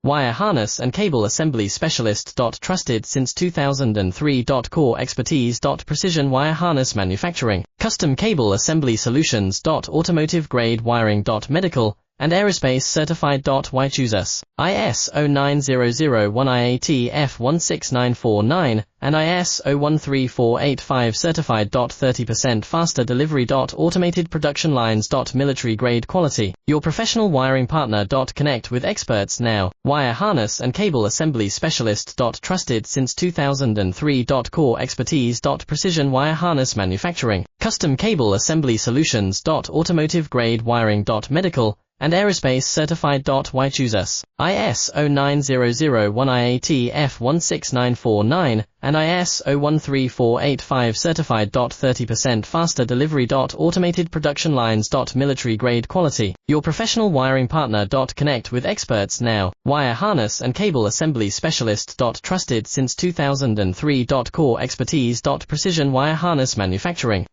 Wire harness and cable assembly specialist. Trusted since 2003. Core expertise. Precision wire harness manufacturing, custom cable assembly solutions. Automotive grade wiring. Medical and aerospace certified. Why choose us? ISO 9001 IAT F16949 and ISO 13485 certified. 30% faster delivery. Automated production lines. Military grade quality. Your professional wiring partner. Connect with experts now. Wire harness and cable assembly specialist. Trusted since 2003. Core expertise. Precision wire harness manufacturing, custom cable assembly solutions. Automotive grade wiring. Medical and aerospace certified. Why choose us? ISO 9001 IAT F16949 and ISO 13485 certified. 30% faster delivery. Automated production lines. Military grade quality. Your professional wiring partner. Connect with experts now. Wire harness and cable assembly specialist. Trusted since 2003. Core expertise. Precision wire harness manufacturing,